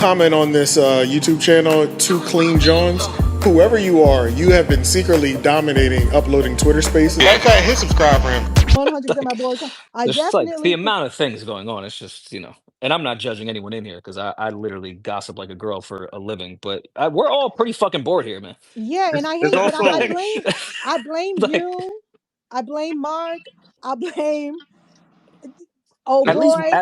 Comment on this YouTube channel, Two Clean Johns. Whoever you are, you have been secretly dominating uploading Twitter Spaces. That guy hit subscribe for him. 100% my Like, boy. I there's just like the definitely amount of things going on. It's just, and I'm not judging anyone in here because I literally gossip like a girl for a living, but we're all pretty fucking bored here, man. yeah, and It's, I it's hear you, but I also like, blame I blame like, you, I blame Mark, I blame oh it's, boy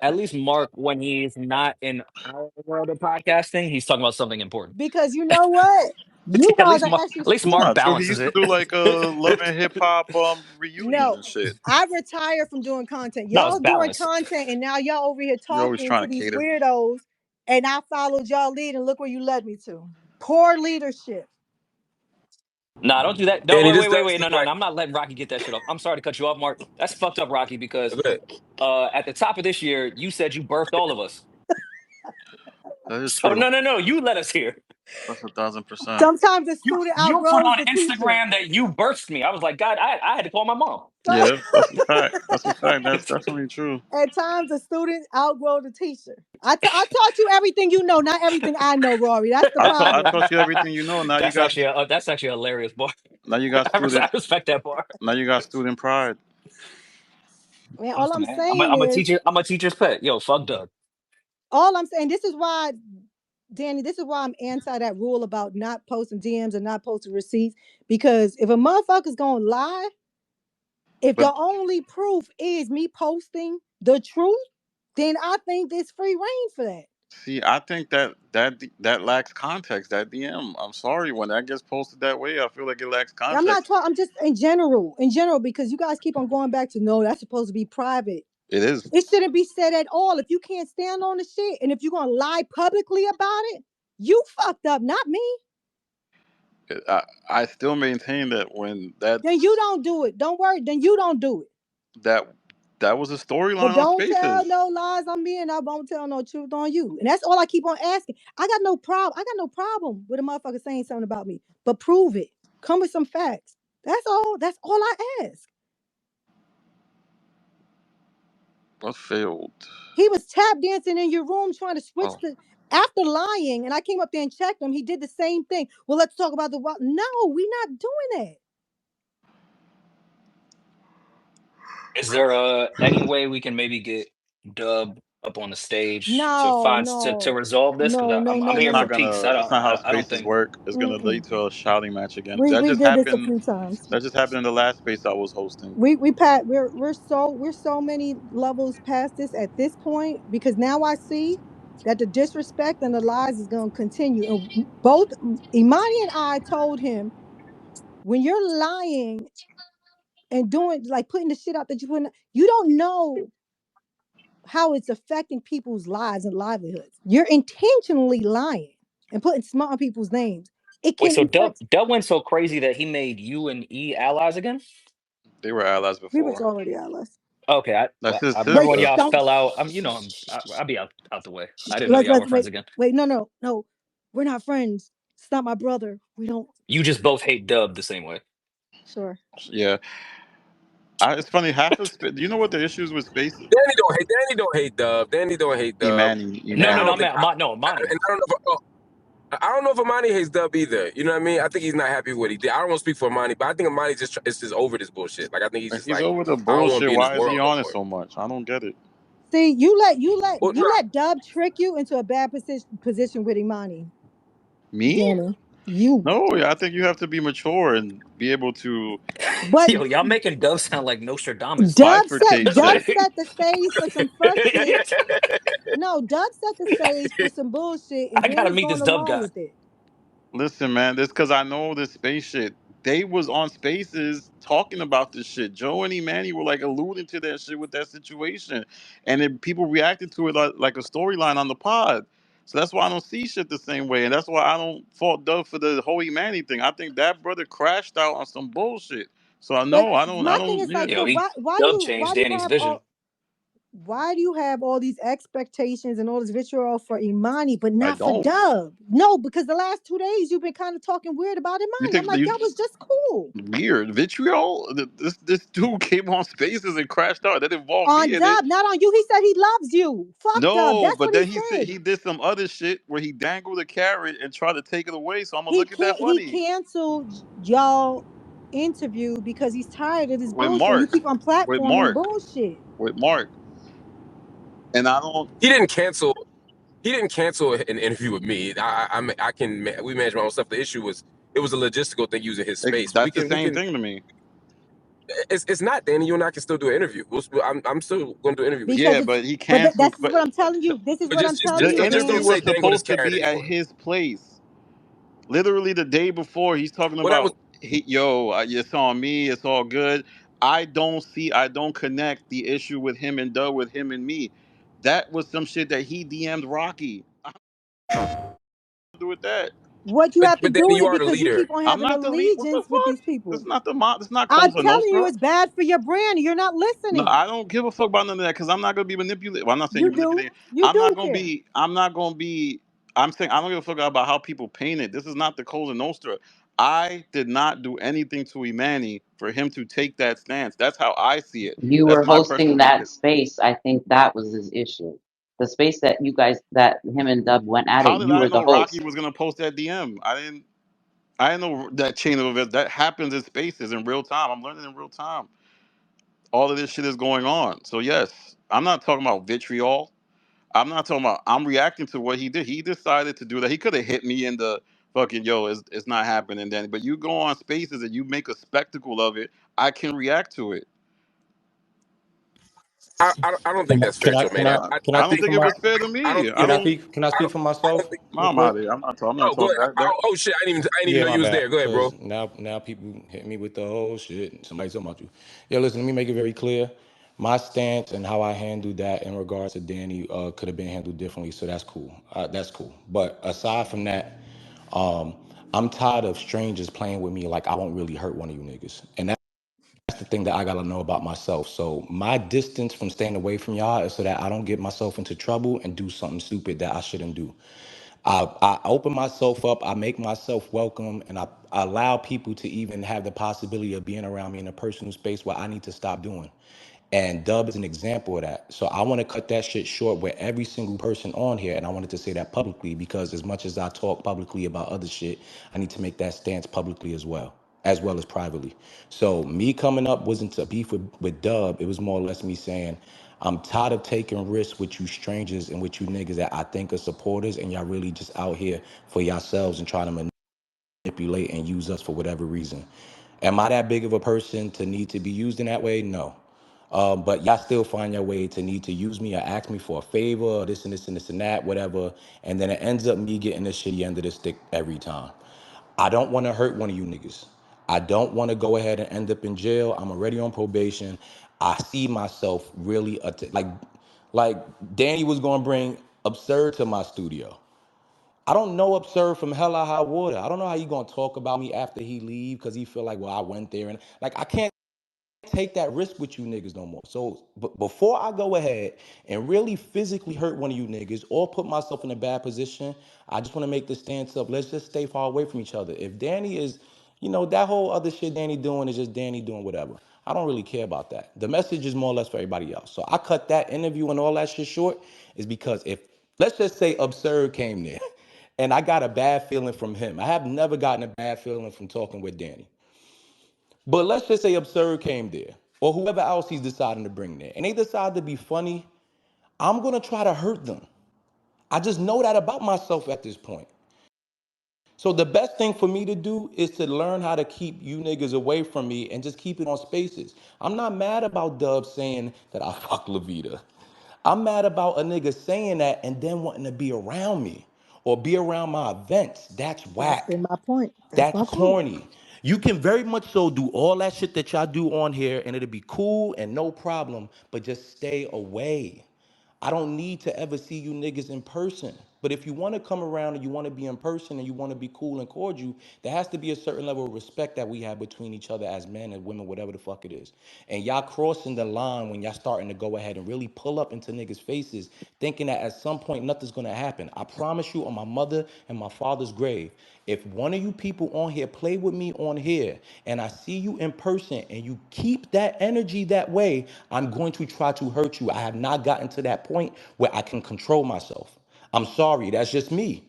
at least Mark, when he's not in our world of podcasting, he's talking about something important. because you know what? You guys are actually At least that's Mark not true. He balances used to it. do like love and hip hop reunions no. and shit. I retired from doing content. No, it's Y'all doing balanced. content and now y'all over here You're always talking trying to to these cater. weirdos and I followed y'all lead and look where you led me to. Poor leadership. Nah, don't do that. Don't Danny, wait, this wait, wait, does wait. seem No, no, like no. I'm not letting Rocky get that shit off. I'm sorry to cut you off, Mark. That's fucked up, Rocky, because okay. at the top of this year, you said you birthed all of us. That is So true. no. You let us here. That's 1,000%. Sometimes the You student you put outgrows on the teacher. Instagram that you birthed me. I was like, God, I had to call my mom. Yeah, that's a fact. That's a fact. That's definitely true. At times, the student outgrow the teacher. I taught you everything you know, not everything I know, Rory. That's the I problem. taught you everything you know. That's actually a hilarious bar. Now you got I student respect that bar. now you got student pride. Man, all Listen, I'm man, saying I'm a is, teacher. I'm a teacher's pet. Yo, fuck Doug. all I'm saying, this is why, Danny, this is why I'm anti that rule about not posting DMs and not posting receipts. Because if a motherfucker's gonna lie, if But the only proof is me posting the truth, then I think there's free reign for that. see, I think that lacks context. That DM. I'm sorry when that gets posted that way. I feel like it lacks I'm not context. talking. I'm just in general, because you guys keep on going back to no, that's supposed to be private. It is. It shouldn't be said at all. If you can't stand on the shit, and if you're gonna lie publicly about it, you fucked up, not me. I still maintain that when Then you don't do it. Don't worry. Then you don't do it. that that was a But storyline on don't tell Spaces. no lies on me, and I won't tell no truth on you. And that's all I keep on asking. I got no problem. I got no problem with a motherfucker saying something about me, but prove it. Come with some facts. That's all. That's all I ask. What failed? He was tap dancing in your room trying to switch Oh, the after lying, and I came up there and checked him. He did the same thing. Well, let's talk about the no, we're not doing that. Is there any way we can maybe get Dub up on the stage to No, find to no, resolve this? Because no, no, I'm no, here no, for no. peace. that's not how I don't Spaces think. work. It's gonna lead Mm-mm. to a shouting match again. We did this a few times. That just happened in the last space I was hosting. We pat we're so many levels past this at this point, because now I see that the disrespect and the lies is going to continue. And both Imani and I told him, when you're lying and doing like putting the shit out that you put in, you don't know how it's affecting people's lives and livelihoods. You're intentionally lying and putting smart on people's names. It Wait, can so affect. Dub went so crazy that he made you and E allies again? They were allies We was before. already allies. Okay, That's his I remember But when sister. y'all don't fell out. I'll be out the way. I didn't know y'all let's were friends again. wait. No. We're not friends. It's not my brother. We don't. You just both hate Dub the same way. Sure. Yeah, it's funny. Do you know what the issues with Spaces? Danny don't hate Dub. Danny don't hate Dub. Emanny, And No, I Emanny. don't think no, Monty. and I don't know if Amani hates Dub either. You know what I mean? I think he's not happy with what he did. I don't want to speak for Amani, but I think Amani is just over this bullshit. Like I think he's If just he's like, over the I don't want to bullshit, be in this why is he world no on it more. so much? I don't get it. See, Well, no, you let Dub trick you into a bad position with Imani. Me? Danny. You. No, I think you have to be mature and be able to But Yo, y'all making Dub sound like Nostradamus. bifurcate Dub shit. set the stage for some fresh shit. No, Dub set the stage for some bullshit, and I gotta Danny's meet this going Dub along guy. with it. Listen, man, this because I know this space shit. They was on spaces talking about this shit. Joe and Emanny were like alluding to that shit with that situation, and then people reacted to it like a storyline on the pod. So that's why I don't see shit the same way, and that's why I don't fault Doug for the whole Emanny thing. I think that brother crashed out on some bullshit. So I But know I don't. I my thing don't. is Yeah. like, so Yo, he why do Dub you changed Danny's have vision. all? Why do you have all these expectations and all this vitriol for Emanny, but I not for don't. Dub? No, because the last 2 days you've been kind of talking weird about You Emanny. I'm think like, you that was just cool. weird vitriol? This dude came on Spaces and crashed out. That involved On me in it. Dub, not on you. He said he loves you. Fuck Dub. No, That's but what he then he said said. he did some other shit where he dangled a carrot and tried to take it away. So I'm gonna He look at that can't. He funny canceled y'all interview because he's tired of this with bullshit. You Mark, keep on with platforming Mark, bullshit. with Mark, and I don't. He didn't cancel. He didn't cancel an interview with me. I can we manage my own stuff. The issue was it was a logistical thing using his space. That's the same thing to me. It's not Danny. You and I can still do an interview. I'm still going to do an interview with you. Because Yeah, it's. but he But canceled. that's But what I'm telling you. This is But what I'm telling the you, just interview don't dude. say was dangle his supposed to carrot be at anymore. his place. Literally the day before, he's talking Well, that was about, it's on me. It's all good. I don't connect the issue with him and Doug with him and me. That was some shit that he DM'd Rocky. I do with that. What you have to but do Danny, with you it are the because you leader. keep on I'm having not the lead. What the allegiance with these fuck? This people. is not this is not I'm Cosa telling you, Nostra. it's bad for your brand. You're not No, listening. I don't give a fuck about none of that because I'm not gonna be manipulated. Well, I'm not saying You you're do. manipulating. You I'm not do gonna care. be. I'm not gonna be. I'm saying I don't give a fuck about how people paint it. This is not the Cosa Nostra. I did not do anything to Emanny for him to take that stance. That's how I see it. You That's were my hosting personal that opinion. space. I think that was his issue. The space that you guys, that him and Dub went at it, How did you I were the know Rocky host. was gonna post that DM? I didn't. I didn't know that chain of events that happens in spaces in real time. I'm learning in real time. All of this shit is going on. So yes, I'm not talking about vitriol. I'm not talking about. I'm reacting to what he did. He decided to do that. He could have hit me in the fucking it's not happening then. But you go on spaces and you make a spectacle of it. I can react to it. I don't think that's fair to Can Manny. I I, can I I I don't speak think for think it my was fair to I don't me. I think don't. can I I speak don't for I myself don't think. real I'm quick? out of here. I'm not Oh, go talking ahead. that. Oh shit, I didn't even Yeah, know my you was bad. there. Go ahead, bro. Cause now people hit me with the whole shit. Somebody talking about you. Yeah, listen. Let me make it very clear. My stance and how I handled that in regards to Danny could have been handled differently. So that's cool. That's cool. But aside from that, um, I'm tired of strangers playing with me like I won't really hurt one of you niggas. And that's the thing that I gotta know about myself. So my distance from staying away from y'all is so that I don't get myself into trouble and do something stupid that I shouldn't do. I open myself up, I make myself welcome, and I allow people to even have the possibility of being around me in a personal space where I need to stop doing. And Dub is an example of that. So I want to cut that shit short with every single person on here. And I wanted to say that publicly because as much as I talk publicly about other shit, I need to make that stance publicly as well as privately. So me coming up wasn't to beef with Dub. It was more or less me saying, I'm tired of taking risks with you strangers and with you niggas that I think are supporters and y'all really just out here for yourselves and trying to manipulate and use us for whatever reason. Am I that big of a person to need to be used in that way? No. But y'all still find your way to need to use me or ask me for a favor or this and this and this and that, whatever. And then it ends up me getting the shitty end of the stick every time. I don't want to hurt one of you niggas. I don't want to go ahead and end up in jail. I'm already on probation. I see myself really like Danny was gonna bring Absurd to my studio. I don't know Absurd from hella high water. I don't know how you gonna talk about me after he leave because he feel like, well, I went there and like I can't take that risk with you niggas no more. So but before I go ahead and really physically hurt one of you niggas or put myself in a bad position, I just want to make the stance up. Let's just stay far away from each other. If Danny is, that whole other shit Danny doing is just Danny doing whatever. I don't really care about that. The message is more or less for everybody else. So I cut that interview and all that shit short is because if let's just say Absurd came there and I got a bad feeling from him. I have never gotten a bad feeling from talking with Danny. But let's just say Absurd came there, or whoever else he's deciding to bring there, and they decide to be funny, I'm gonna try to hurt them. I just know that about myself at this point. So the best thing for me to do is to learn how to keep you niggas away from me and just keep it on spaces. I'm not mad about Dub saying that I fuck Levita. I'm mad about a nigga saying that and then wanting to be around me or be around my events. That's That's whack. been my point. That's That's my point. corny. You can very much so do all that shit that y'all do on here and it'll be cool and no problem, but just stay away. I don't need to ever see you niggas in person. But if you want to come around and you want to be in person and you want to be cool and cordial, there has to be a certain level of respect that we have between each other as men and women, whatever the fuck it is. And y'all crossing the line when y'all starting to go ahead and really pull up into niggas' faces, thinking that at some point nothing's gonna happen. I promise you on my mother and my father's grave, if one of you people on here play with me on here and I see you in person and you keep that energy that way, I'm going to try to hurt you. I have not gotten to that point where I can control myself. I'm sorry, that's just me.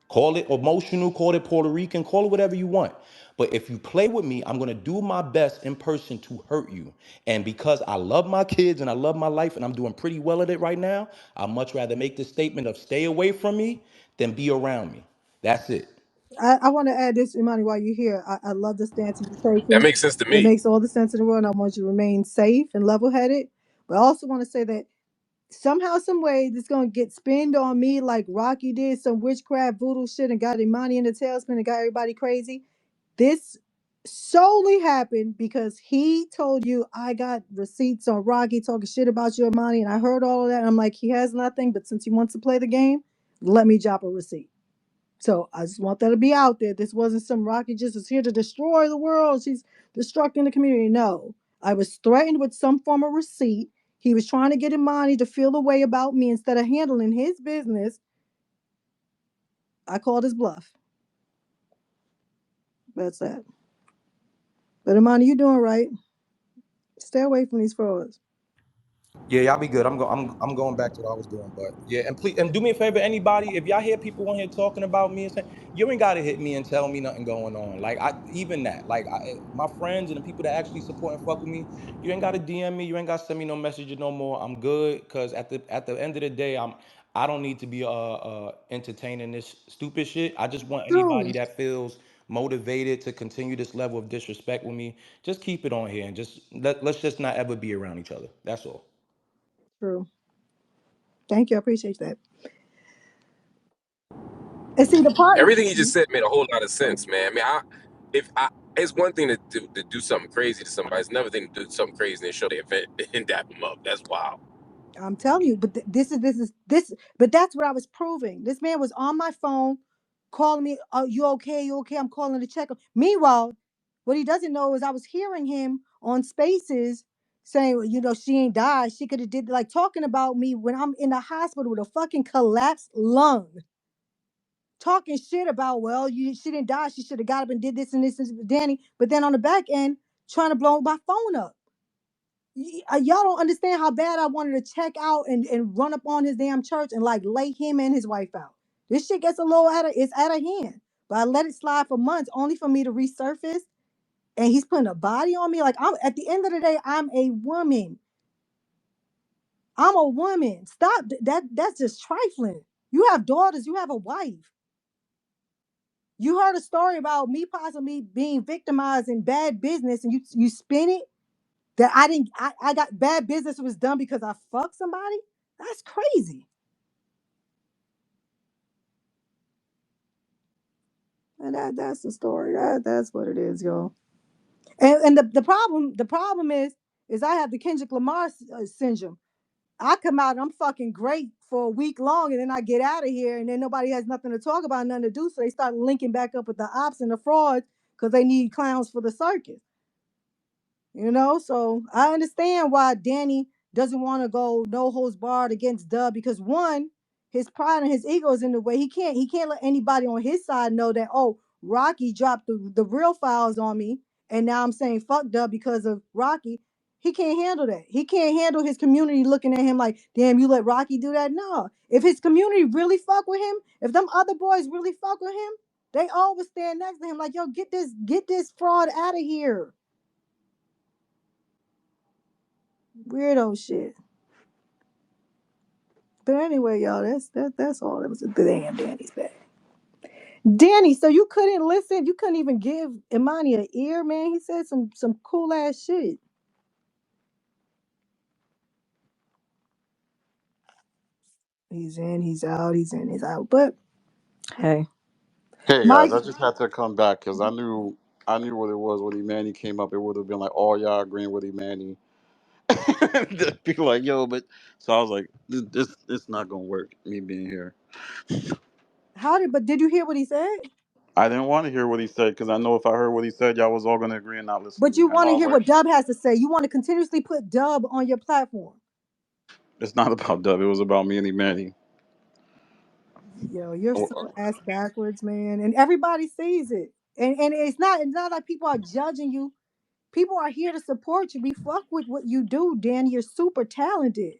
Call it emotional, call it Puerto Rican, call it whatever you want. But if you play with me, I'm gonna do my best in person to hurt you. And because I love my kids and I love my life and I'm doing pretty well at it right now, I'd much rather make the statement of stay away from me than be around me. That's it. I want to add this, Imani, while you're here. I love the stance you're That taking. makes sense to It me. makes all the sense in the world. And I want you to remain safe and level headed. But I also want to say that somehow, some way, this gonna get spinned on me like Rocky did some witchcraft voodoo shit and got Imani in the tailspin and got everybody crazy. This solely happened because he told you I got receipts on Rocky talking shit about your money, and I heard all of that. And I'm like, he has nothing, but since he wants to play the game, let me drop a receipt. So I just want that to be out there. This wasn't some Rocky just is here to destroy the world. She's destructing the community. No, I was threatened with some form of receipt. He was trying to get Imani to feel a way about me instead of handling his business. I called his bluff. That's that. But Imani, you doing right. Stay away from these frauds. Yeah, y'all be good. I'm going back to what I was doing, but yeah, and please and do me a favor, anybody, if y'all hear people on here talking about me and saying you ain't gotta hit me and tell me nothing going on. Like I even that, my friends and the people that actually support and fuck with me, you ain't gotta DM me, you ain't gotta send me no messages no more. I'm good because at the end of the day, I don't need to be entertaining this stupid shit. I just want True. anybody that feels motivated to continue this level of disrespect with me, just keep it on here and just let's just not ever be around each other. That's all. True. Thank you. I appreciate that. And see the part. Everything you just said made a whole lot of sense, man. I mean, if I, it's one thing to do something crazy to somebody. It's another thing to do something crazy and show their event and dap them up. That's wild. I'm telling you, but this. But that's what I was proving. This man was on my phone, calling me. "Oh, you okay? You okay? I'm calling to check." Meanwhile, what he doesn't know is I was hearing him on Spaces saying, "Well, she ain't died. She could have did like talking about me when I'm in the hospital with a fucking collapsed lung, talking shit about, well, she didn't die. She should have got up and did this and this and Danny." But then on the back end, trying to blow my phone up. Y'all don't understand how bad I wanted to check out and run up on his damn church and like lay him and his wife out. This shit gets a little it's out of hand. But I let it slide for months only for me to resurface. And he's putting a body on me. Like I'm at the end of the day, I'm a woman. I'm a woman. Stop that's just trifling. You have daughters, you have a wife. You heard a story about me possibly being victimized in bad business and you spin it that I didn't I got bad business was done because I fucked somebody. That's crazy. And that's the story. That's what it is, y'all. And the problem is I have the Kendrick Lamar syndrome. I come out and I'm fucking great for a week long, and then I get out of here, and then nobody has nothing to talk about, nothing to do, so they start linking back up with the ops and the frauds because they need clowns for the circus. So I understand why Danny doesn't want to go no holds barred against Dub because one, his pride and his ego is in the way. He can't let anybody on his side know that, oh, Rocky dropped the real files on me, and now I'm saying fuck Dub because of Rocky. He can't handle that. He can't handle his community looking at him like, damn, you let Rocky do that. No. If his community really fuck with him, if them other boys really fuck with him, they always stand next to him like, yo, get this fraud out of here. Weirdo shit. But anyway, y'all, that's all. That was a damn Danny's bad. Danny, so you couldn't listen? You couldn't even give Imani an ear, man? He said some cool ass shit. He's in, he's out, he's in, he's out. But hey, Hey Mike, guys, I just had to come back because I knew what it was when Emanny came up. It would have been like all y'all agreeing with Emanny, People like, yo, but so I was like, this it's not gonna work. Me being here, But did you hear what he said? I didn't want to hear what he said because I know if I heard what he said, y'all was all gonna agree and not listen to But me. you I know want to I hear work. what Dub has to say. You want to continuously put Dub on your platform. It's not about Dub. It was about me and Emanny. Yo, you're Oh, so ass backwards, man. And everybody sees it. And it's not like people are judging you. People are here to support you. We fuck with what you do, Danny. You're super talented.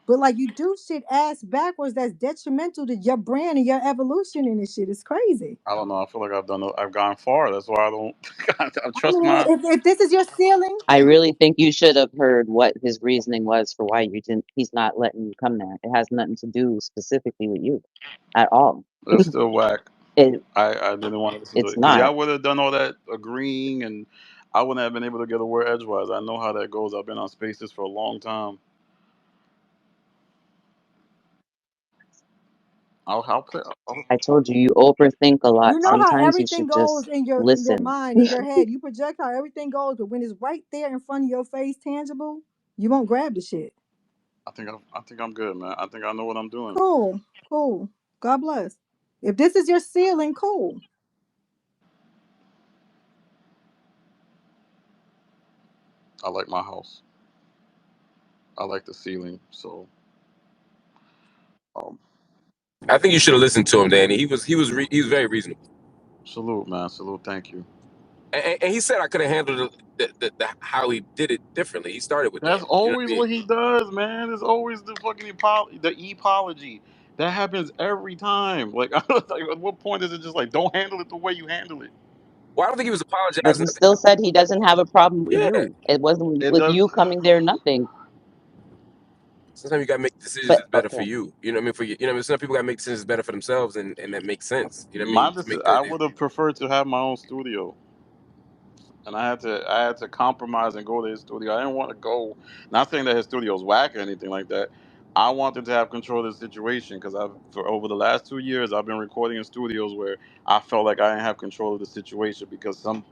But like you do shit ass backwards that's detrimental to your brand and your evolution and this shit. It's crazy. I don't know. I feel like I've gone far. That's why I don't. I I trust mean, my. if this is your ceiling, I really think you should have heard what his reasoning was for why you didn't. He's not letting you come there. It has nothing to do specifically with you at all. It's still whack. It I didn't want to listen to it's it because not. y'all would have done all that agreeing, and I wouldn't have been able to get a word edgewise. I know how that goes. I've been on spaces for a long time. I'll I told you you overthink a you lot. know how Sometimes you everything should goes just in your listen. mind, in your head. You project how everything goes, but when it's right there in front of your face, tangible, you won't grab the shit. I think I'm good, man. I think I know what I'm doing. Cool, cool. God bless. If this is your ceiling, cool. I like my house. I like the ceiling. So, um, I think you should have listened to him, Danny. He was very reasonable, salute, man. Salute. Thank you. and he said I could have handled the how he did it differently. He started with That's Danny. You know always what I mean? what he does, man. It's always the fucking apology. That happens every time. Like, like, at what point is it just like don't handle it the way you handle it? Well, I don't think he was But apologizing. he still said he doesn't have a problem with Yeah, you. It wasn't It with does. you coming there, nothing. sometimes you gotta make decisions But that's better for okay. you. You know what I mean? For you, you know, what I mean? Some people gotta make decisions better for themselves, and that makes sense. You know what I My mean? To make I the would have preferred to have my own studio, and I had to compromise and go to his studio. I didn't want to go. Not saying that his studio is whack or anything like that. I wanted to have control of the situation because I've for over the last 2 years I've been recording in studios where I felt like I didn't have control of the situation because some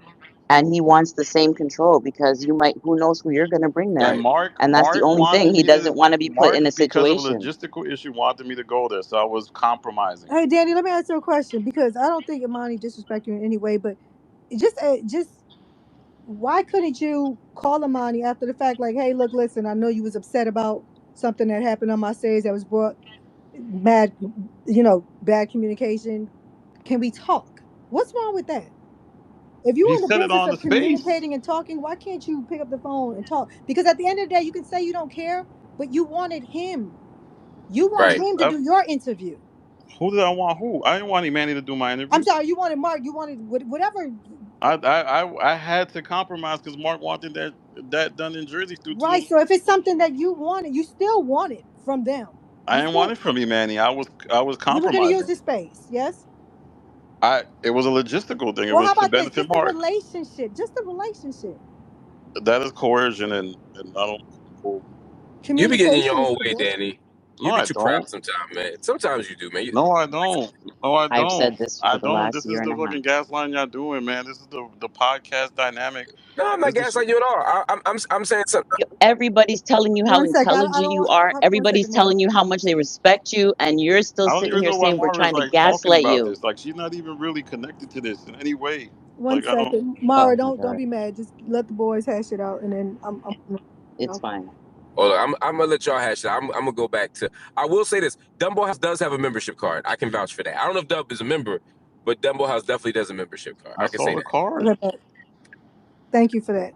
And he wants the same control because you might, who knows who you're going to bring there. and right. And that's the Mark only thing. wanted He me to doesn't want to be put in Mark a because of a situation. logistical issue wanted me to go there, so I was compromising. Hey, Danny, let me ask you a question because I don't think Imani disrespect you in any way, but just why couldn't you call Imani after the fact, like, hey, look, listen, I know you was upset about something that happened on my stage that was brought bad, bad communication. Can we talk? What's wrong with that? If He you're in the said it business on the of space. communicating and talking, why can't you pick up the phone and talk? Because at the end of the day, you can say you don't care, but you wanted him. You want Right. him to do your interview. Who did I want? Who? I didn't want Emanny to do my I'm interview. sorry, you wanted Mark. You wanted whatever. I had to compromise because Mark wanted that done in Jersey Right. Studio. So if it's something that you wanted, you still want it from them. I You didn't want still it from Emanny. I was you were going to use compromising. the space. Yes. It was a logistical thing. It Well, was how to about this? benefit Just a Mark. relationship. Just a relationship. That is coercion, and I don't. Cool. You be getting in Communication your is own way, cool. Danny. No, You be I too proud don't. sometimes, man. Sometimes you do, man. No, I don't. No, I I've don't. said this I for the don't. last This is year and the a half. fucking gaslighting y'all doing, man. This is the podcast dynamic. No, I'm not This is gaslighting you at all. I'm saying something. Everybody's telling you how One second. I intelligent don't you want. are. One Everybody's second, Mara. telling you how much they respect you, and you're still I don't sitting even here know why saying we're Mara is trying to like talking gaslight about you. this. Like she's not even really connected to this in any way. One Like I don't. second, Mara. Oh my Don't god, be mad. Just let the boys hash it out, and then it's fine. Hold on, I'm gonna let y'all hash it out. I'm gonna go back to. I will say this: Dumbo House does have a membership card. I can vouch for that. I don't know if Dub is a member, but Dumbo House definitely does a membership card. I I can saw say the that. card. Okay. Thank you for that.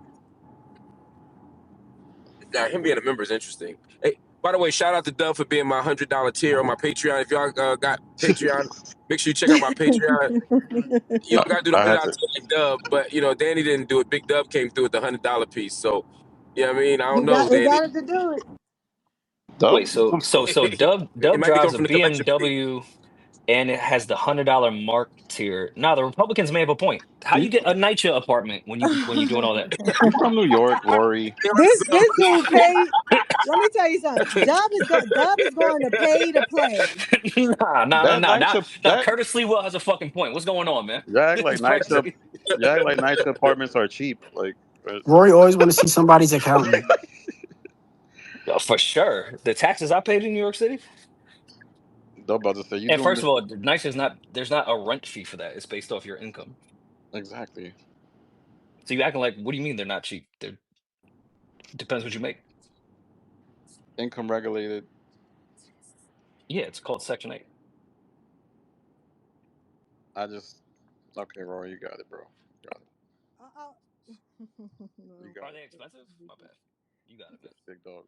Now, him being a member is interesting. Hey, by the way, shout out to Dub for being my $100 tier on my Patreon. If y'all got Patreon, make sure you check out my Patreon. You don't gotta do the I hundred had dollar to. tier like Dub, but Danny didn't do it. Big Dub came through with the $100 piece. So, you know what I mean? I don't know, He Danny. got it to do it. Wait, Dub. so It Dub might be drives coming a from the collection plate. BMW and it has the $100 mark tier. Now the Republicans may have a point. How you He's get a NYCHA apartment when you doing all that? he's from New York, Lori. This dude paid. Let me tell you something. Dub is going to pay to play. Nah. That night Now, shift. now That Curtis Lee Will has a fucking point. What's going on, man? you act like It's night shift. crazy. You act like night shift apartments are cheap. Like But Rory always want to see somebody's accountant. Oh, for sure. The taxes I paid in New York City. they're about to say you And doing first this of all, nice is not. There's not a rent fee for that. It's based off your income. exactly So you acting like, what do you mean they're not cheap? They're depends what you make. income regulated. Yeah, it's called Section 8. I just okay, Roy, you got it, bro. You got it. Uh-oh. You No. got Are they it. expensive? My bad. You got it, man. Big dog.